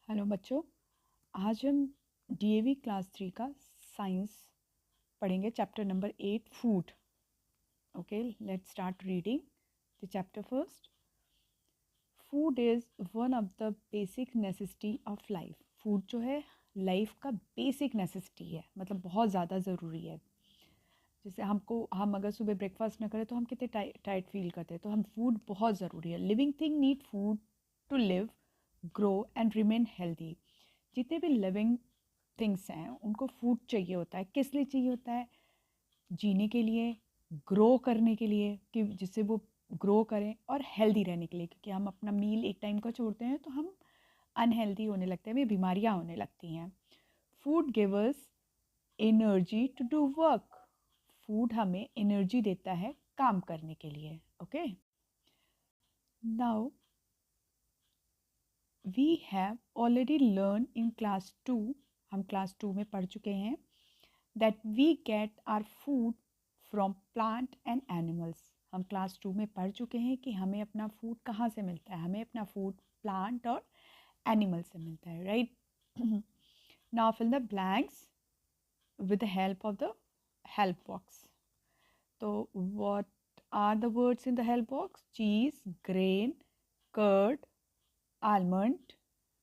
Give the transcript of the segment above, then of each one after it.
Hello बच्चों, आज हम डीएवी क्लास 3 का साइंस पढ़ेंगे। Chapter number 8 food. Okay, let's start reading the chapter first. Food is one of the basic necessity of life. Food जो है life का basic necessity है, मतलब बहुत ज़्यादा ज़रूरी है। जैसे हम अगर सुबह ब्रेकफास्ट ना करें तो हम कितने टाइट फील करते हैं, तो हम फूड बहुत ज़रूरी है। Living thing need food to live, grow and remain healthy. जितने भी लिविंग थिंग्स हैं उनको फूड चाहिए होता है। किस लिए चाहिए होता है? जीने के लिए, ग्रो करने के लिए, कि जिससे वो ग्रो करें, और हेल्दी रहने के लिए, क्योंकि हम अपना मील एक टाइम का छोड़ते हैं तो हम अनहेल्दी होने लगते हैं, हमें बीमारियाँ होने लगती हैं। Food gives energy to do work. Food हमें एनर्जी देता है काम करने के लिए। Okay, now we have already learn in class 2, हम क्लास 2 में पढ़ चुके हैं, that we get our food from plant and animals. हम क्लास 2 में पढ़ चुके हैं कि हमें अपना फूड कहाँ से मिलता है। हमें अपना फूड प्लांट और एनिमल से मिलता है, right? Now fill the blanks with the help of the help box. So what are the words in the help box? Cheese, grain, curd, almond,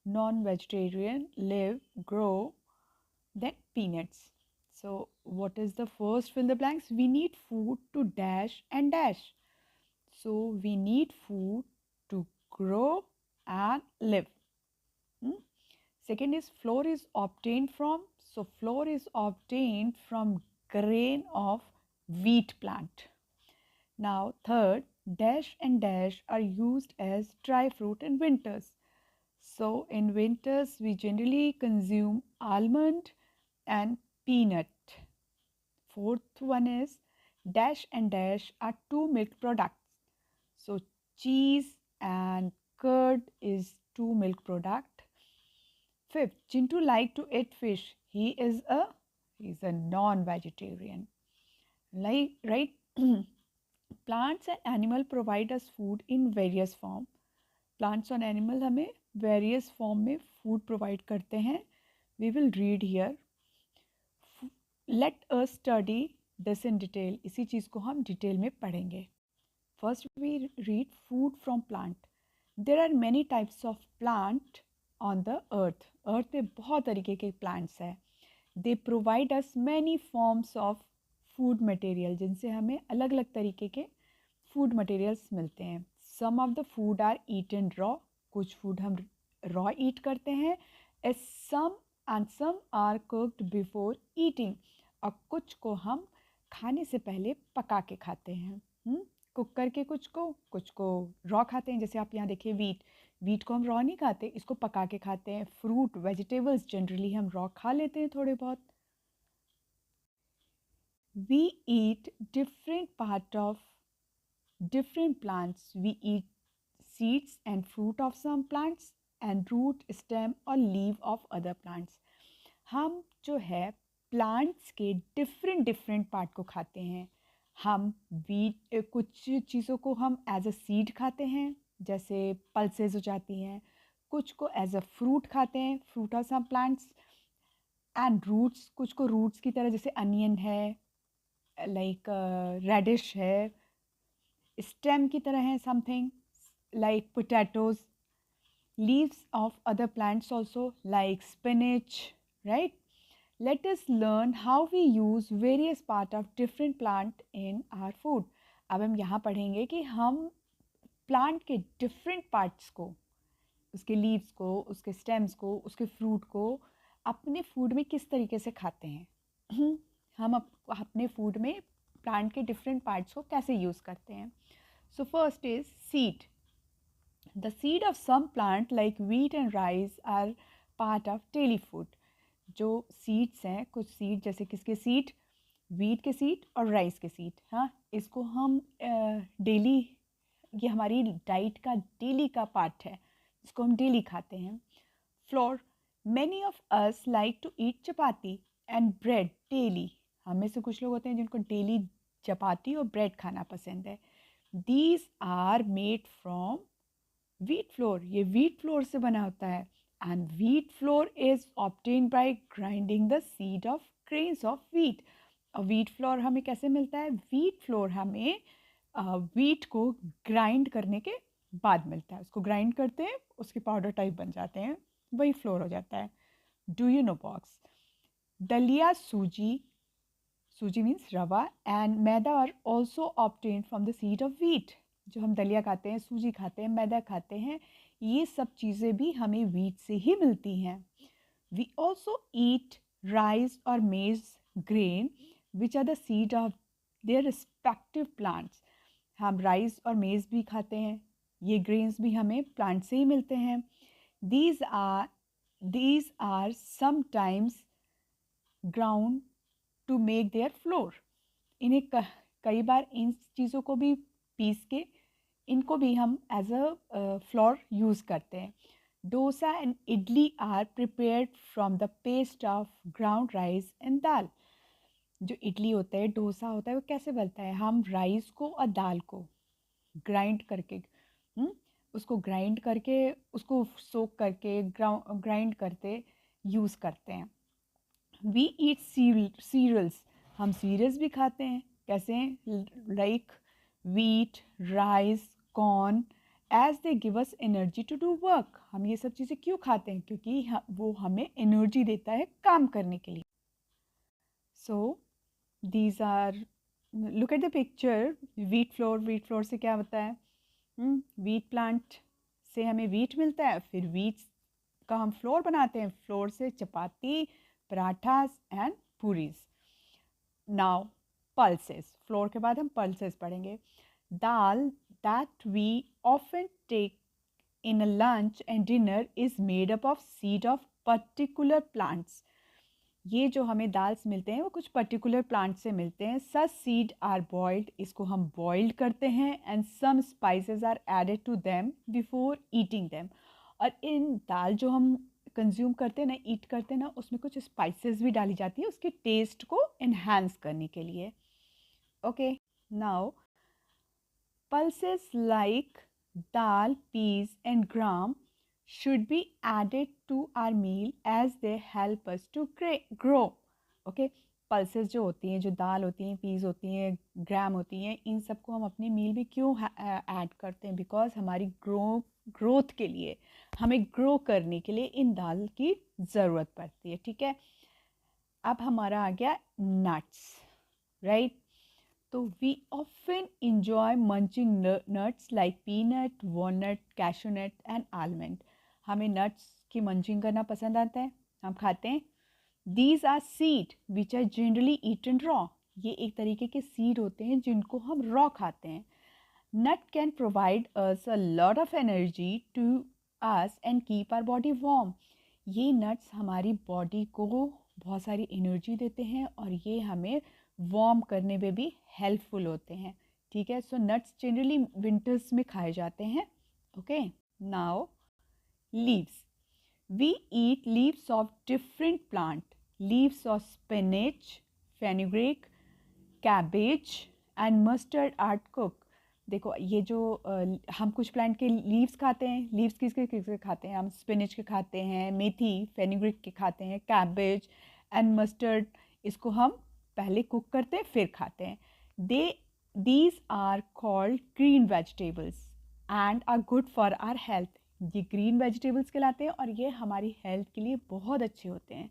non-vegetarian, live, grow, then peanuts. So what is the first fill the blanks? We need food to dash and dash. So we need food to grow and live. Hmm? Second is flour is obtained from, so flour is obtained from grain of wheat plant. Now third, dash and dash are used as dry fruit in winters. So in winters we generally consume almond and peanut. Fourth one is dash and dash are two milk products. So cheese and curd is two milk product. Fifth, Chintu like to eat fish. He's a non-vegetarian. Like, right? Plants and animal provide us food in various form. Plants और animal हमें various form में food provide करते हैं. We will read here. Let us study this in detail. इसी चीज़ को हम detail में पढ़ेंगे. First we read food from plant. There are many types of plant on the earth. Earth पे बहुत तरीके के plants हैं. They provide us many forms of food material, जिनसे हमें अलग अलग तरीके के food materials मिलते हैं. Some of the food are eaten raw. कुछ food हम raw eat करते हैं. Some are cooked before eating. और कुछ को हम खाने से पहले पका के खाते हैं. कुक करके कुछ को रॉ खाते हैं. जैसे आप यहाँ देखिए वीट को हम रॉ नहीं खाते, इसको पका के खाते हैं. फ्रूट, वेजिटेबल्स जनरली हम रॉ खा लेते हैं थोड़े बहुत. We eat different part of different plants. We eat seeds and fruit of some plants and root, stem और leaf of other plants. हम जो है plants के different part को खाते हैं. हम कुछ चीज़ों को हम as a seed खाते हैं, जैसे pulses हो जाती हैं. कुछ को as a fruit खाते हैं, fruit of some plants. and roots, कुछ को roots की तरह, जैसे onion है, like radish है. स्टेम की तरह है something like potatoes. Leaves of other plants also like spinach, right? Let us learn how we use various part of different plant in our food. अब हम यहाँ पढ़ेंगे कि हम प्लांट के डिफरेंट पार्ट्स को, उसके लीव्स को, उसके स्टेम्स को, उसके फ्रूट को अपने फूड में किस तरीके से खाते हैं. हम अपने फूड में प्लांट के डिफरेंट पार्ट्स को कैसे यूज़ करते हैं. So first is seed. The seed of some plant like wheat and rice are part of daily food. जो सीड्स हैं, कुछ सीड, जैसे किसके सीड? व्हीट के सीड और राइस के सीड. हाँ, इसको हम डेली, ये हमारी डाइट का डेली का पार्ट है, इसको हम डेली खाते हैं. Flour. Many of us like to eat chapati and bread daily. हम में से कुछ लोग होते हैं जिनको डेली चपाती और ब्रेड खाना पसंद है. These are made from wheat flour. ये व्हीट फ्लोर से बना होता है. and wheat flour is obtained by grinding the seed of grains of wheat. और wheat flour हमें कैसे मिलता है? wheat flour हमें wheat को grind करने के बाद मिलता है. उसको grind करते हैं, उसके powder type बन जाते हैं, वही flour हो जाता है. Do you know box? दलिया, suji means rava, and maida are also obtain from the seed of wheat. जो हम दलिया खाते हैं, सूजी खाते हैं, मैदा खाते हैं, ये सब चीज़ें भी हमें व्हीट से ही मिलती हैं. वी ऑल्सो ईट राइस और maize grain which are the seed of their respective plants. हम राइस और मेज भी खाते हैं, ये ग्रेन्स भी हमें प्लांट से ही मिलते हैं. These are sometimes ground to make their flour. इन्हें कई बार इन चीज़ों को भी पीस के इनको भी हम एज अ फ्लोर यूज़ करते हैं. Dosa and idli are prepared from the paste of ground rice and dal. जो इडली होता है, डोसा होता है, वो कैसे बनता है? हम राइस को और दाल को ग्राइंड करके उसको ग्राइंड करके उसको सोक करके ग्राइंड करते यूज़ करते हैं. We eat cereals. हम सीरियल्स भी खाते हैं. कैसे? Like wheat, rice, corn, as they give us energy to do work. हम ये सब चीज़ें क्यों खाते हैं? क्योंकि वो हमें एनर्जी देता है काम करने के लिए. So these are, look at the picture. Wheat flour से क्या होता है? वीट प्लांट से हमें वीट मिलता है, फिर वीट का हम फ्लोर बनाते हैं. फ्लोर से chapati, parathas and puris. Now pulses. Flour के बाद हम पल्सेस पढ़ेंगे. Dal that we often take in a lunch and dinner is made up of seed of particular plants. ये जो हमें दाल्स मिलते हैं वो कुछ पर्टिकुलर प्लांट से मिलते हैं. Such seed are boiled. इसको हम बॉइल्ड करते हैं. And some spices are added to them before eating them. और इन दाल जो हम कंज्यूम करते हैं ना, ईट करते हैं ना, उसमें कुछ स्पाइसेस भी डाली जाती है उसके टेस्ट को इन्हांस करने के लिए. Okay, now pulses like dal, peas and gram should be added to our meal as they help us to grow. Okay, pulses जो होती हैं, जो दाल होती हैं, पीस होती हैं, ग्राम होती हैं, इन सबको हम अपने मील में क्यों ऐड करते हैं? बिकॉज हमारी ग्रोथ के लिए, हमें ग्रो करने के लिए इन दाल की ज़रूरत पड़ती है. ठीक है, अब हमारा आ गया नट्स, राइट? तो we often enjoy munching nuts like peanut, walnut, cashew nut and almond. हमें नट्स की मंचिंग करना पसंद आता है, हम खाते हैं. These are seed which are generally eaten raw. ये एक तरीके के सीड होते हैं जिनको हम रॉ खाते हैं. Nut can provide us a lot of energy to us and keep our body warm. ये नट्स हमारी बॉडी को बहुत सारी एनर्जी देते हैं और ये हमें वार्म करने में भी हेल्पफुल होते हैं. ठीक है, सो नट्स जनरली विंटर्स में खाए जाते हैं. Okay, now leaves. We eat leaves of different plant. Leaves of spinach, fenugreek, cabbage and mustard are cook. देखो, ये जो हम कुछ प्लांट के लीव्स खाते हैं. लीव्स किसके खाते हैं? हम स्पिनच के खाते हैं, मेथी, फेनुग्रीक के खाते हैं, कैबेज एंड मस्टर्ड. इसको हम पहले कुक करते हैं फिर खाते हैं. These are called green vegetables and are good for our health. ये ग्रीन वेजिटेबल्स कहलाते हैं और ये हमारी हेल्थ के लिए बहुत अच्छे होते हैं.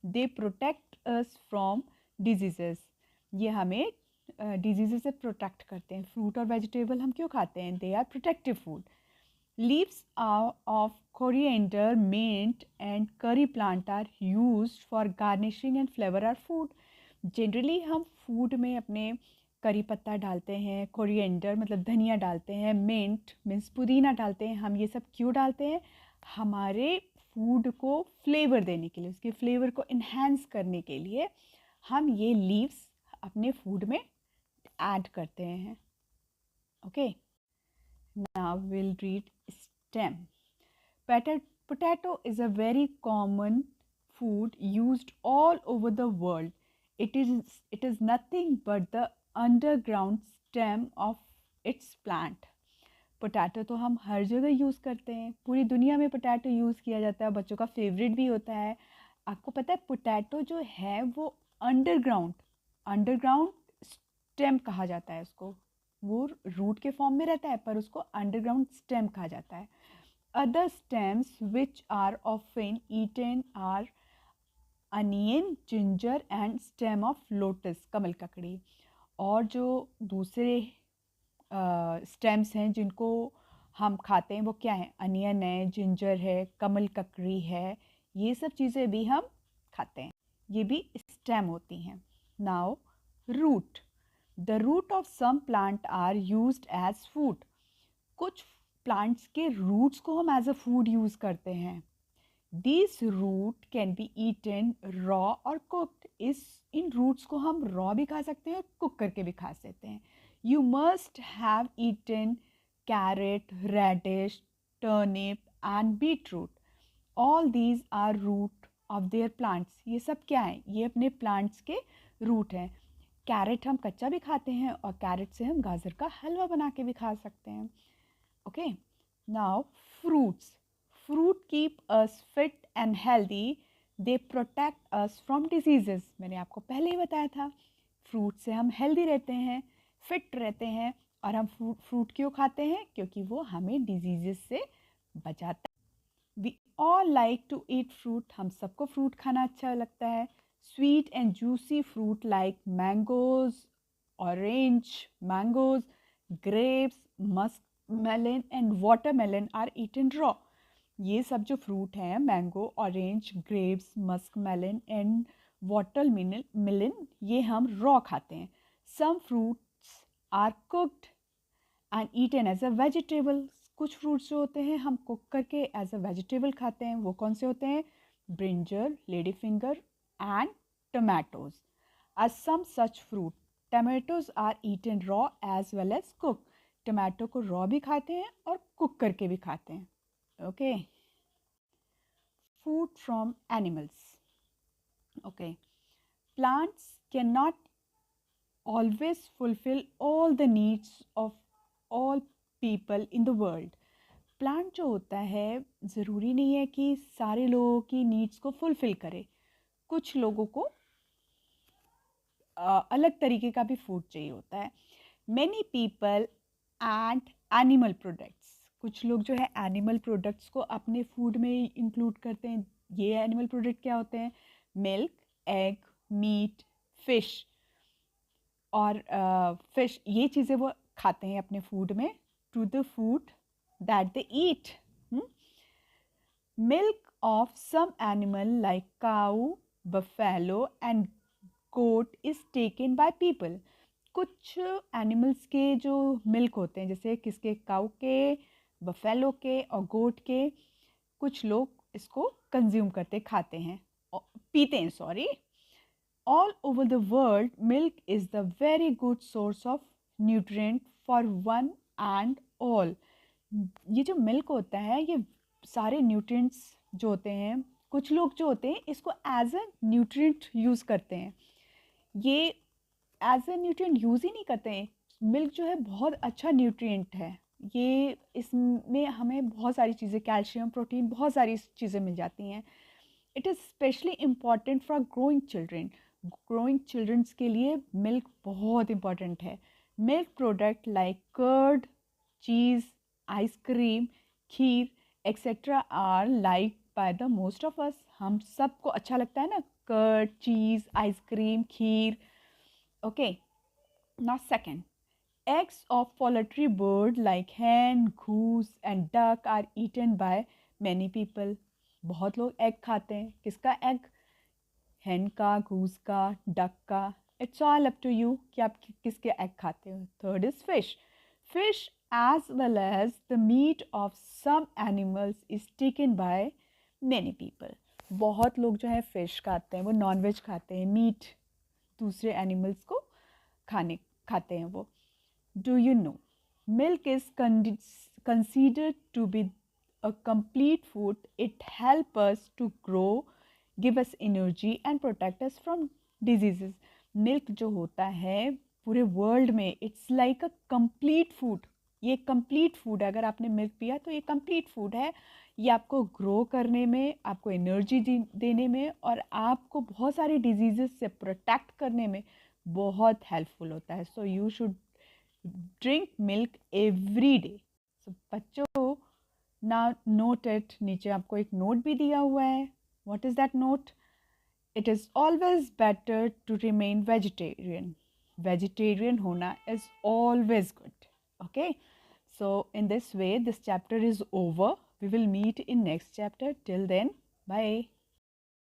They protect us from diseases. ये हमें डिजीज़ से प्रोटेक्ट करते हैं. फ्रूट और वेजिटेबल हम क्यों खाते हैं? They are protective food. Leaves of coriander, mint and curry plant are used for garnishing and flavour are food. Generally हम फूड में अपने करी पत्ता डालते हैं, कोरिएंडर मतलब धनिया डालते हैं, मिंट मीन्स पुदीना डालते हैं. हम ये सब क्यों डालते हैं? हमारे फूड को फ्लेवर देने के लिए, उसके फ्लेवर को इन्हांस करने के लिए हम ये लीव्स अपने फूड में ऐड करते हैं. Okay, now will read stem. Potato is a very common food used all over the world. It is nothing but the underground stem of its plant. Potato तो हम हर जगह यूज़ करते हैं, पूरी दुनिया में पोटैटो यूज़ किया जाता है, बच्चों का फेवरेट भी होता है। आपको पता है पोटैटो जो है वो अंडरग्राउंड अंडरग्राउंड स्टेम कहा जाता है उसको। वो रूट के फॉर्म में रहता है पर उसको अंडरग्राउंड स्टेम कहा जाता है। Other stems which are often eaten are onion, ginger and stem of lotus, कमल ककड़ी। और जो दूसरे स्टेम्स हैं जिनको हम खाते हैं वो क्या है, अनियन है, जिंजर है, कमल ककड़ी है, ये सब चीज़ें भी हम खाते हैं, ये भी स्टेम होती हैं। Now root, the root of some plant are used as food. कुछ प्लांट्स के रूट्स को हम एज अ फूड यूज़ करते हैं। These root can be eaten raw और cooked. इन रूट्स को हम रॉ भी खा सकते हैं और कुक करके भी खा सकते हैं। You must have eaten carrot, radish, turnip and beetroot. All these are root of their plants. ये सब क्या है, ये अपने प्लांट्स के रूट हैं। कैरेट हम कच्चा भी खाते हैं और कैरेट से हम गाजर का हलवा बना के भी खा सकते हैं। Okay, now fruits. Fruit keep us fit and healthy, they protect us from diseases. मैंने आपको पहले ही बताया था, फ्रूट से हम हेल्दी रहते हैं, फिट रहते हैं। और हम फ्रूट क्यों खाते हैं, क्योंकि वो हमें डिजीजेस से बचाता है। We all like to eat fruit, हम सबको फ्रूट खाना अच्छा लगता है। Sweet and juicy fruit like mangoes, orange, mangoes, grapes, musk melon and watermelon are eaten raw. ये सब जो फ्रूट हैं, mango, orange, grapes, musk melon and watermelon, ये हम रॉ खाते हैं। Some fruits are cooked and eaten as a vegetable. कुछ fruits जो होते हैं हम कुक करके एज अ वेजिटेबल खाते हैं। वो कौन से होते हैं, brinjal, lady finger and tomatoes are some such fruit. Tomatoes are eaten raw as well as cook. Tomato को रॉ भी खाते हैं और कुक करके भी खाते हैं। Okay, food from animals. Okay, plants can not always fulfill all the needs of all people in the world. Plant जो होता है ज़रूरी नहीं है कि सारे लोगों की नीड्स को फुलफ़िल करे। कुछ लोगों को अलग तरीके का भी फूड चाहिए होता है। Many people and animal products, कुछ लोग जो है एनिमल प्रोडक्ट्स को अपने फूड में इंक्लूड करते हैं। ये एनिमल प्रोडक्ट क्या होते हैं, मिल्क, एग, मीट, फिश और फिश, ये चीज़ें वो खाते हैं अपने फूड में। To the food that they eat. Milk of some animal like cow, buffalo and goat is taken by people. कुछ एनिमल्स के जो मिल्क होते हैं, जैसे किसके, काऊ के, बफेलो के और गोट के, कुछ लोग इसको कंज्यूम करते, खाते हैं, पीते हैं, sorry. All over the world, milk is the very good source of nutrient for one and all. ये जो मिल्क होता है, ये सारे न्यूट्रिएंट्स जो होते हैं, कुछ लोग जो होते हैं इसको एज अ न्यूट्रिएंट यूज़ करते हैं। ये एज अ न्यूट्रिएंट यूज़ ही नहीं करते हैं। मिल्क जो है बहुत अच्छा न्यूट्रिएंट है। ये इसमें हमें बहुत सारी चीज़ें, कैल्शियम, प्रोटीन, बहुत सारी चीज़ें मिल जाती हैं। It is specially important for growing children. Growing childrens के लिए मिल्क बहुत इम्पॉर्टेंट है। Milk product like curd, cheese, ice cream, kheer etcetera are like by the most of us. हम सबको अच्छा लगता है ना, कर्ड, चीज़, आइसक्रीम, खीर। Okay, now second, eggs of poultry bird like hen, goose and duck are eaten by many people. बहुत लोग egg खाते हैं। किसका एग, hen का, goose का, duck का। It's all up to you कि आप किसके एग खाते हो। Third is fish. Fish as well as the meat of some animals is taken by many people. बहुत लोग जो है फिश खाते हैं, वो नॉन वेज खाते हैं, मीट, दूसरे एनिमल्स को खाते हैं वो। Do you know, milk is considered to be a complete food. It helps us to grow, give us energy and protect us from diseases. Milk जो होता है पूरे वर्ल्ड में, it's like a complete food. ये complete food है। अगर आपने milk पिया तो ये कंप्लीट फूड है। ये आपको ग्रो करने में, आपको एनर्जी देने में और आपको बहुत सारी डिजीजेस से प्रोटेक्ट करने में बहुत हेल्पफुल होता है। So you should drink milk every day. So बच्चों, ना नोट इट, नीचे आपको एक नोट भी दिया हुआ है। What is that note? It is always better to remain vegetarian. Vegetarian होना is always good. Okay, so in this way this chapter is over. We will meet in next chapter. Till then, bye.